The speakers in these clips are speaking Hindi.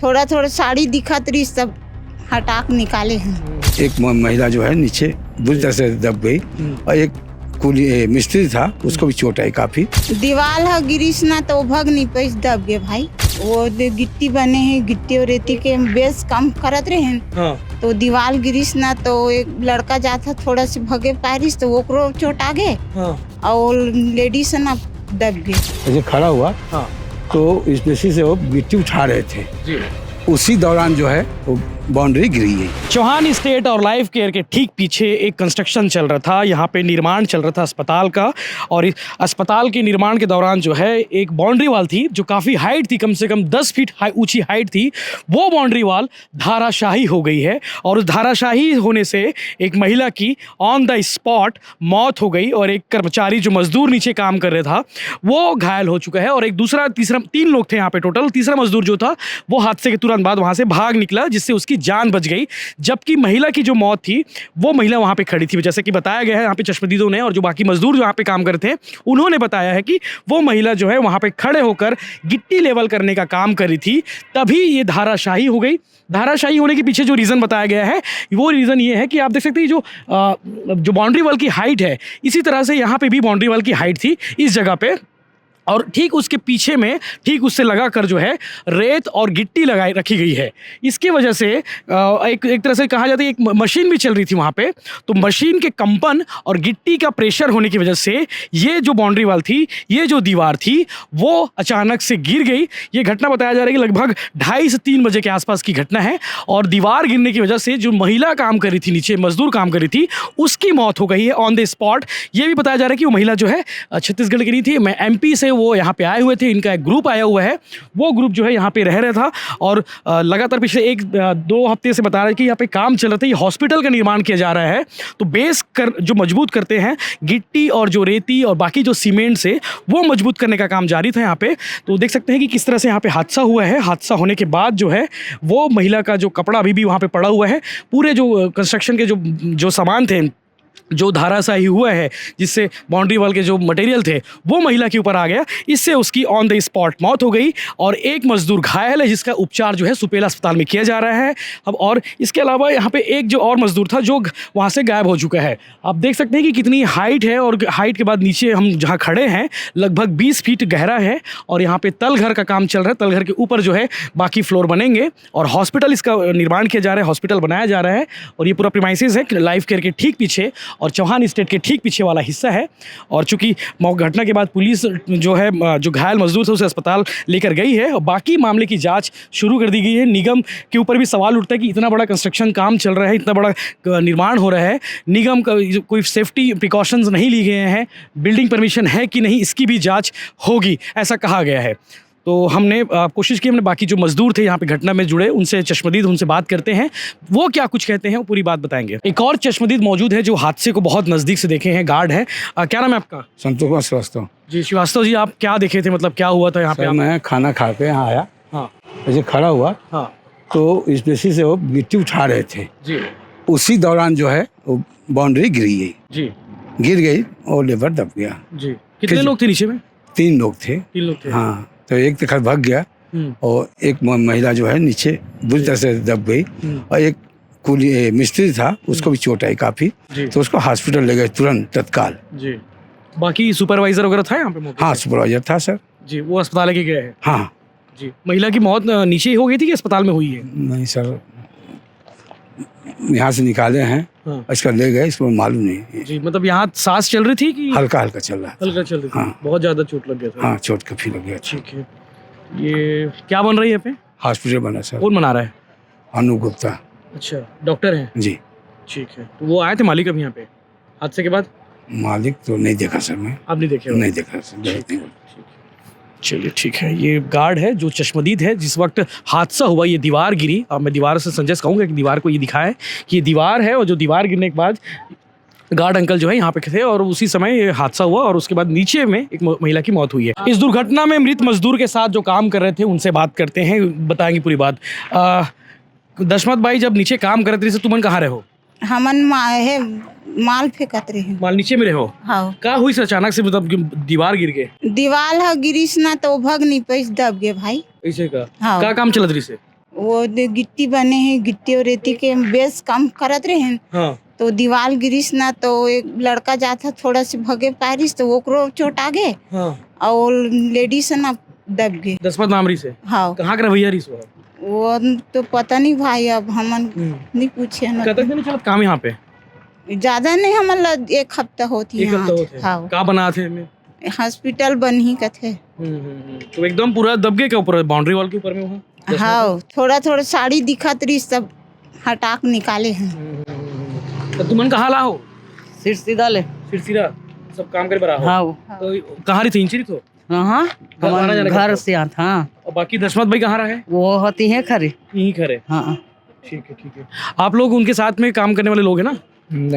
थोड़ा थोड़ा साड़ी दिखत रही, सब हटा के निकाले हैं। एक महिला जो है नीचे बुरी तरह से दब गई और एक कुली मिस्त्री था, उसको भी चोट आई काफी। दीवार है गिरीश ना तो भग नहीं पैस दब गए भाई। वो गिट्टी बने हैं, गिट्टी और रेती के बेस कम करत रहे हैं। हाँ। तो दीवार गिरीश ना तो एक लड़का जाता थोड़ा से भगे पारिस तो वो चोट आ गए। हाँ। और लेडीज ना दब गए। ऐसे खड़ा हुआ। हाँ। तो इस बेसिस से वो गिट्टी उठा रहे थे जी। उसी दौरान जो है वो बाउंड्री गिरी है। चौहान स्टेट और लाइफ केयर के ठीक पीछे एक कंस्ट्रक्शन चल रहा था, यहाँ पे निर्माण चल रहा था अस्पताल का। और इस अस्पताल के निर्माण के दौरान जो है एक बाउंड्री वाल थी जो काफ़ी हाइट थी, कम से कम 10 फीट ऊंची हाइट थी। वो बाउंड्री वाल धाराशाही हो गई है और उस धाराशाही होने से एक महिला की ऑन द स्पॉट मौत हो गई और एक कर्मचारी जो मजदूर नीचे काम कर रहा था वो घायल हो चुका है। और एक दूसरा तीसरा 3 लोग थे यहाँ पे टोटल। तीसरा मजदूर जो था वो हादसे के तुरंत बाद वहाँ से भाग निकला, जिससे उसकी जान बच गई। जबकि महिला की जो मौत थी वो महिला वहां पे खड़ी थी, जैसे कि बताया गया है यहाँ पे चश्मदीदों ने और जो बाकी मजदूर जो यहाँ पे काम करते हैं उन्होंने बताया है कि वो महिला जो है वहां पे खड़े होकर गिट्टी लेवल करने का काम कर रही थी, तभी ये धाराशाही हो गई। धाराशाही होने के पीछे जो रीज़न बताया गया है वो रीज़न ये है कि आप देख सकते हैं जो बाउंड्री वाल की हाइट है, इसी तरह से यहाँ पे भी बाउंड्री वाल की हाइट थी इस जगह पे। और ठीक उसके पीछे में ठीक उससे लगा कर जो है रेत और गिट्टी लगाई रखी गई है। इसकी वजह से एक तरह से कहा जाता है एक मशीन भी चल रही थी वहाँ पे, तो मशीन के कंपन और गिट्टी का प्रेशर होने की वजह से ये जो बाउंड्री वाल थी, ये जो दीवार थी वो अचानक से गिर गई। ये घटना बताया जा रहा है कि लगभग 2:30 से 3 बजे के आसपास की घटना है। और दीवार गिरने की वजह से जो महिला काम कर रही थी नीचे, मजदूर काम कर रही थी, उसकी मौत हो गई है ऑन द स्पॉट। ये भी बताया जा रहा है कि वो महिला जो है छत्तीसगढ़ की नहीं थी, मैं MP से वो यहाँ पे आए हुए थे। इनका एक ग्रुप आया हुआ है, वो ग्रुप जो है यहाँ पे रह रहा था और लगातार पिछले 1-2 हफ्ते से बता रहे हैं कि यहाँ पे काम चल रहा था। ये हॉस्पिटल का निर्माण किया जा रहा है, तो बेस जो मजबूत करते हैं गिट्टी और जो रेती और बाकी जो सीमेंट से, वो मजबूत करने का काम जारी था यहाँ पे। तो देख सकते हैं कि किस तरह से यहाँ पे हादसा हुआ है। हादसा होने के बाद जो है वो महिला का जो कपड़ा अभी भी वहाँ पे पड़ा हुआ है, पूरे जो कंस्ट्रक्शन के जो सामान थे जो धाराशाही हुआ है, जिससे बाउंड्री वाल के जो मटेरियल थे वो महिला के ऊपर आ गया, इससे उसकी ऑन द स्पॉट मौत हो गई। और एक मजदूर घायल है जिसका उपचार जो है सुपेला अस्पताल में किया जा रहा है अब। और इसके अलावा यहाँ पे एक जो और मजदूर था जो वहाँ से गायब हो चुका है। आप देख सकते हैं कि कितनी हाइट है और हाइट के बाद नीचे हम जहाँ खड़े हैं लगभग 20 फीट गहरा है और यहाँ पे तलघर का काम चल रहा है। तलघर के ऊपर जो है बाकी फ्लोर बनेंगे और हॉस्पिटल इसका निर्माण किया जा रहा है, हॉस्पिटल बनाया जा रहा है। और ये पूरा प्रीमाइसेस है लाइफ केयर के ठीक पीछे और चौहान स्टेट के ठीक पीछे वाला हिस्सा है। और चूंकि घटना के बाद पुलिस जो है जो घायल मजदूर थे उसे अस्पताल लेकर गई है और बाकी मामले की जांच शुरू कर दी गई है। निगम के ऊपर भी सवाल उठता है कि इतना बड़ा कंस्ट्रक्शन काम चल रहा है, इतना बड़ा निर्माण हो रहा है, निगम का कोई सेफ्टी प्रिकॉशंस नहीं लिए गए हैं, बिल्डिंग परमिशन है कि नहीं, इसकी भी जाँच होगी, ऐसा कहा गया है। तो हमने कोशिश की, हमने बाकी जो मजदूर थे यहाँ पे घटना में जुड़े उनसे चश्मदीद उनसे बात करते हैं, वो क्या कुछ कहते हैं वो पूरी बात बताएंगे। एक और चश्मदीद मौजूद है जो हादसे को बहुत नज़दीक से देखे हैं, गार्ड है। क्या नाम है आपका? संतोष कुमार श्रीवास्तव। जी श्रीवास्तव जी, आप क्या देखे थे, मतलब क्या हुआ था यहाँ पे? मैं खाना खा के यहाँ आया। हाँ। ऐसे खड़ा हुआ। हाँ। तो इस बेसिस से वो गिट्टी उठा रहे थे जी। उसी दौरान जो है वो बाउंड्री गिरी गई। जी। गिर गई और लेबर दब गया। जी। कितने लोग थे नीचे में? 3 लोग थे। 3 लोग थे। हाँ, तो एक तो भाग गया और एक महिला जो है नीचे बुरी तरह से दब गई और एक कुली मिस्त्री था, उसको भी चोट आई काफी, तो उसको हॉस्पिटल ले गए तुरंत तत्काल। जी। बाकी सुपरवाइजर वगैरह था यहाँ पे मौके? हाँ, सुपरवाइजर था सर। जी, वो अस्पताल लेके गए हैं? हाँ जी। महिला की मौत नीचे ही हो गई थी कि अस्पताल में हुई है? नहीं सर, यहाँ से निकाले हैं। हाँ। इसका ले गए, इसको मालूम नहीं। जी, मतलब यहाँ सांस चल रही थी कि हल्का हल्का चल रहा था? हल्का चल रही थी। हाँ। बहुत ज्यादा चोट लग गया था? हाँ, चोट काफी लग गया। ठीक है। ये क्या बन रही है यहाँ पे? हॉस्पिटल बना सर। कौन बना रहा है? अनु गुप्ता। अच्छा, डॉक्टर हैं? जी। ठीक है, तो वो आए थे मालिक अभी यहाँ पे हादसे के बाद? मालिक तो नहीं देखा सर मैं। आप नहीं देखे? नहीं देखा सर। चलिए ठीक है। ये गार्ड है जो चश्मदीद है, जिस वक्त हादसा हुआ ये दीवार गिरी, अब मैं दीवार से संजय कहूँगा कि दीवार को ये दिखाया है कि ये दीवार है और जो दीवार गिरने के बाद गार्ड अंकल जो है यहाँ पे थे और उसी समय ये हादसा हुआ और उसके बाद नीचे में एक महिला की मौत हुई है। इस दुर्घटना में मृत मजदूर के साथ जो काम कर रहे थे उनसे बात करते हैं, बताएंगे पूरी बात। दशमत भाई, जब नीचे काम कर रहे थे तुमन कहाँ रहे हो? हमन माल फेंकत रहे। माल नीचे में रहे हो? हाँ। क्या हुई अचानक से, मतलब दीवार गिर गए? दीवार है गिरीश ना तो भग नहीं पैस दब गए भाई। ऐसे का? हाँ। क्या काम चलत रही से? वो गिट्टी बने हैं, गिट्टी और रेती के बेस काम करत रहे हैं। हाँ तो दीवार गिरिस ना तो एक लड़का जाता थोड़ा से भगे पारिस तो ओकरो चोट आ गए हाँ और लेडीज ना दब गए। दसपत नामरी से हाँ कहाँ का रवैया रही सो वो तो पता नहीं भाई, अब हमन नहीं पूछे ना। कतक दिन चलत काम यहाँ पे ज्यादा नहीं, हमन एक हफ्ता होती एक हफ्ता है। होते हाँ का बना थे में हॉस्पिटल बन ही कथे। तो एकदम पूरा दब गए क्या ऊपर बाउंड्री वॉल के ऊपर में वहाँ हाँ थोड़ा थोड़ा साड़ी दिखत रही, सब हटाक निकाले हैं। तो तुमन कहाँ ला हो सिर सीधा ले। सिरसिरा सब काम करे बरा हो हाँ तो कहाँ रही थी इंचरी तो हाँ आना जाना घर करते से आता। हाँ और बाकी दशमत भाई कहाँ रहे वो होती है खरी। यहीं खड़े हाँ ठीक है आप लोग उनके साथ में काम करने वाले लोग हैं ना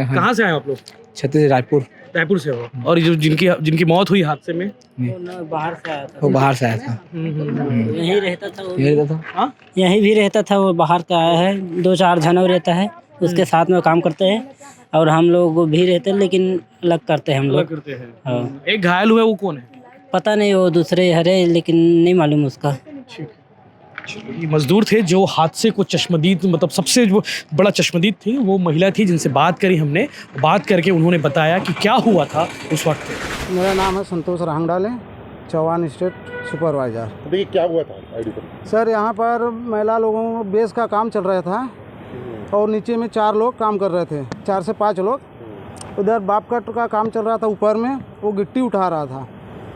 कहाँ से आए आप लोग छत्तीसगढ़ रायपुर रायपुर से हो और जो जिनकी मौत हुई हादसे में बाहर से आया था। वो बाहर से आया था। यहीं रहता था यही रहता था। हाँ यहीं भी रहता था। वो बाहर का आया है, 2-4 जन रहता है, उसके साथ में काम करते हैं और हम लोग भी रहते हैं लेकिन अलग करते हैं हम अलग लोग। करते हैं हाँ एक घायल हुआ है वो कौन है पता नहीं, वो दूसरे हरे लेकिन नहीं मालूम उसका। ठीक ये मजदूर थे जो हादसे को चश्मदीद मतलब सबसे जो बड़ा चश्मदीद थी वो महिला थी जिनसे बात करी हमने। बात करके उन्होंने बताया कि क्या हुआ था उस वक्त। मेरा नाम है संतोष रांगडाले, चौहान स्टेट सुपरवाइज़र। देखिए क्या हुआ था आईडी पर? सर यहाँ पर महिला लोगों को बेस का काम चल रहा था और नीचे में 4 लोग काम कर रहे थे, 4 से 5 लोग। उधर बाप कट का काम चल रहा था, ऊपर में वो गिट्टी उठा रहा था।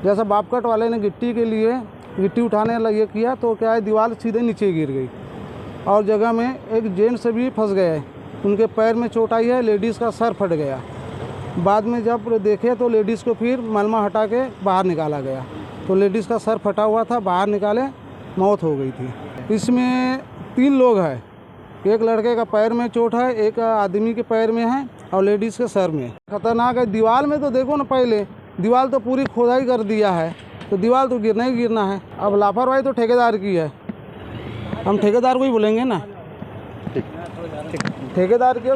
जैसा बाप कट वाले ने गिट्टी के लिए गिट्टी उठाने लगे किया तो क्या है दीवार सीधे नीचे गिर गई और जगह में एक जेंट्स भी फंस गए। उनके पैर में चोट आई है, लेडीज़ का सर फट गया। बाद में जब देखे तो लेडीज़ को फिर मलमा हटा के बाहर निकाला गया तो लेडीज़ का सर फटा हुआ था, बाहर निकाले मौत हो गई थी। इसमें 3 लोग हैं, एक लड़के का पैर में चोट है, एक आदमी के पैर में है और लेडीज़ के सर में। खतरनाक है। दीवार में तो देखो ना, पहले दीवार तो पूरी खोदाई कर दिया है तो दीवार तो गिरना ही गिरना है। अब लापरवाही तो ठेकेदार की है, हम ठेकेदार को ही बोलेंगे ना, ठेकेदार की।